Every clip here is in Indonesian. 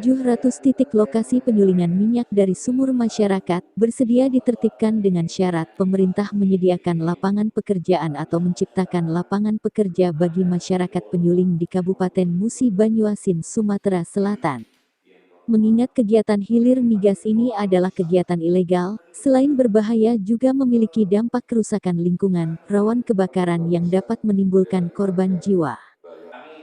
700 titik lokasi penyulingan minyak dari sumur masyarakat bersedia ditertibkan dengan syarat pemerintah menyediakan lapangan pekerjaan atau menciptakan lapangan pekerja bagi masyarakat penyuling di Kabupaten Musi Banyuasin, Sumatera Selatan. Mengingat kegiatan hilir migas ini adalah kegiatan ilegal, selain berbahaya juga memiliki dampak kerusakan lingkungan, rawan kebakaran yang dapat menimbulkan korban jiwa.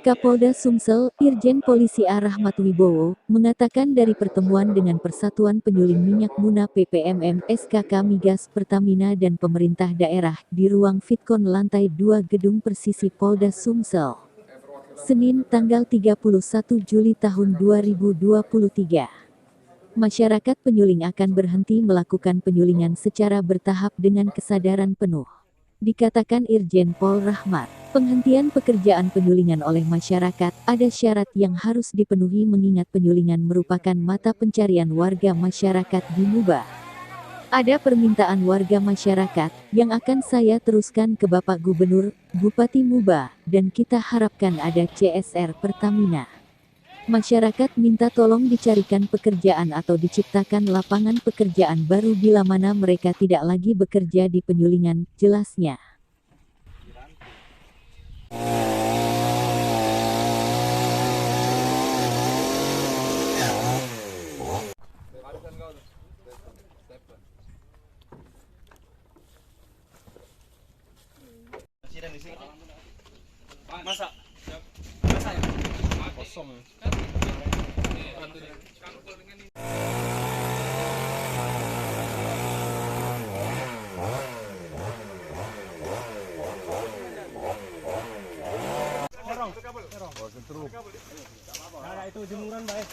Kapolda Sumsel, Irjen Polisi A. Rahmat Wibowo, mengatakan dari pertemuan dengan Persatuan Penyuling Minyak Muna PPMM, SKK Migas Pertamina dan pemerintah daerah di ruang Vidcon lantai 2 Gedung Persisi Polda Sumsel. Senin tanggal 31 Juli tahun 2023. Masyarakat penyuling akan berhenti melakukan penyulingan secara bertahap dengan kesadaran penuh. Dikatakan Irjen Pol Rahmat, penghentian pekerjaan penyulingan oleh masyarakat ada syarat yang harus dipenuhi mengingat penyulingan merupakan mata pencarian warga masyarakat di Muba. Ada permintaan warga masyarakat yang akan saya teruskan ke Bapak Gubernur, Bupati Muba, dan kita harapkan ada CSR Pertamina. Masyarakat minta tolong dicarikan pekerjaan atau diciptakan lapangan pekerjaan baru bila mana mereka tidak lagi bekerja di penyulingan, jelasnya. Masa? Masa ya? Kosong. Nah, itu jemuran baik.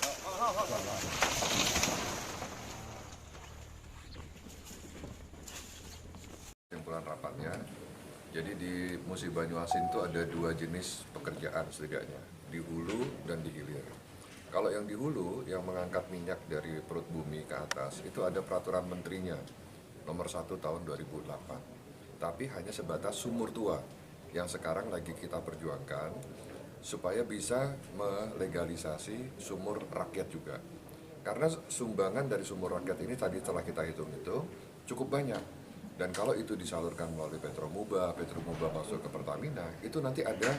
Kesimpulan rapatnya, jadi di Musi Banyuasin itu ada dua jenis pekerjaan setidaknya, di hulu dan di hilir. Kalau yang di hulu, yang mengangkat minyak dari perut bumi ke atas, itu ada peraturan menterinya, nomor 1 tahun 2008. Tapi hanya sebatas sumur tua, yang sekarang lagi kita perjuangkan, supaya bisa melegalisasi sumur rakyat juga. Karena sumbangan dari sumur rakyat ini tadi telah kita hitung itu cukup banyak. Dan kalau itu disalurkan melalui Petromuba masuk ke Pertamina, itu nanti ada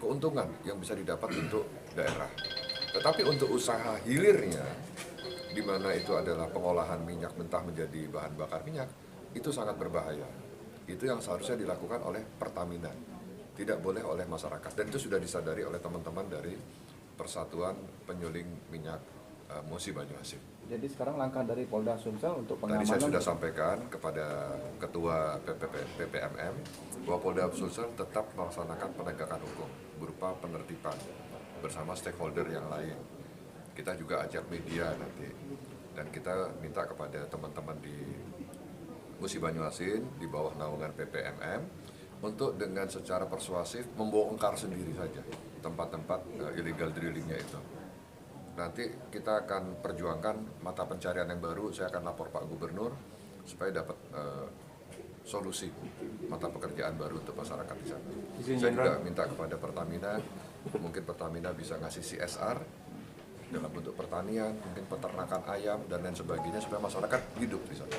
keuntungan yang bisa didapat untuk daerah. Tetapi untuk usaha hilirnya, di mana itu adalah pengolahan minyak mentah menjadi bahan bakar minyak, itu sangat berbahaya. Itu yang seharusnya dilakukan oleh Pertamina, tidak boleh oleh masyarakat. Dan itu sudah disadari oleh teman-teman dari Persatuan Penyuling Minyak Musi Banyuasin. Jadi sekarang langkah dari Polda Sumsel untuk pengamanan. Tadi saya sudah sampaikan kepada Ketua PPMM bahwa Polda Sumsel tetap melaksanakan penegakan hukum berupa penertiban bersama stakeholder yang lain. Kita juga ajak media nanti, dan kita minta kepada teman-teman di Musi Banyuasin di bawah naungan PPMM untuk dengan secara persuasif membongkar sendiri saja tempat-tempat illegal drillingnya itu. Nanti kita akan perjuangkan mata pencarian yang baru. Saya akan lapor Pak Gubernur supaya dapat solusi mata pekerjaan baru untuk masyarakat di sana. Saya juga minta kepada Pertamina, mungkin Pertamina bisa ngasih CSR dalam bentuk pertanian, mungkin peternakan ayam dan lain sebagainya supaya masyarakat hidup di sana.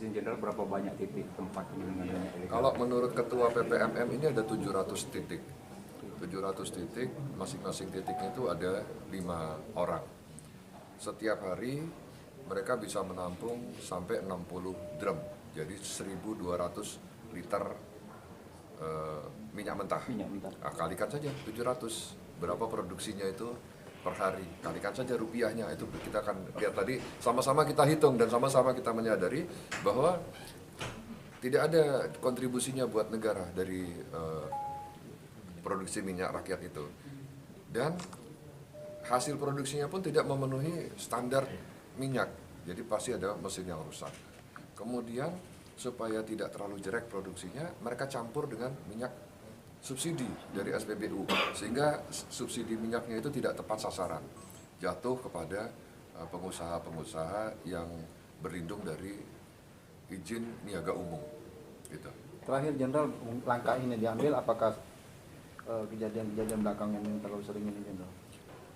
Izin Jenderal, berapa banyak titik tempat penyulingan minyak ilegal? Kalau menurut Ketua PPMM ini ada 700 titik. 700 titik, masing-masing titiknya itu ada 5 orang. Setiap hari mereka bisa menampung sampai 60 drum, jadi 1.200 liter minyak mentah. Nah, kalikan saja 700, berapa produksinya itu per hari, kalikan saja rupiahnya, itu kita akan lihat tadi, sama-sama kita hitung dan sama-sama kita menyadari bahwa tidak ada kontribusinya buat negara dari produksi minyak rakyat itu, dan hasil produksinya pun tidak memenuhi standar minyak, jadi pasti ada mesin yang rusak. Kemudian supaya tidak terlalu jelek produksinya, mereka campur dengan minyak subsidi dari SPBU, sehingga subsidi minyaknya itu tidak tepat sasaran, jatuh kepada pengusaha-pengusaha yang berlindung dari izin niaga umum gitu. Terakhir Jenderal, langkah ini diambil apakah kejadian-kejadian belakang ini terlalu sering ini Jenderal?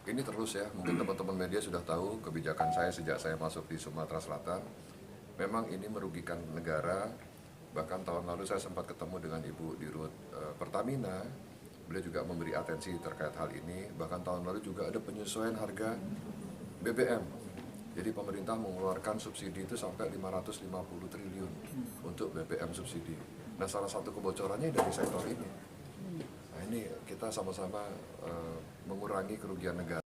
ini terus ya, mungkin teman-teman media sudah tahu kebijakan saya sejak saya masuk di Sumatera Selatan. Memang ini merugikan negara. Bahkan tahun lalu saya sempat ketemu dengan Ibu Dirut Pertamina. Beliau juga memberi atensi terkait hal ini. Bahkan tahun lalu juga ada penyesuaian harga BBM. Jadi pemerintah mengeluarkan subsidi itu sampai 550 triliun untuk BBM subsidi. Nah, salah satu kebocorannya dari sektor ini. Nah, ini kita sama-sama mengurangi kerugian negara.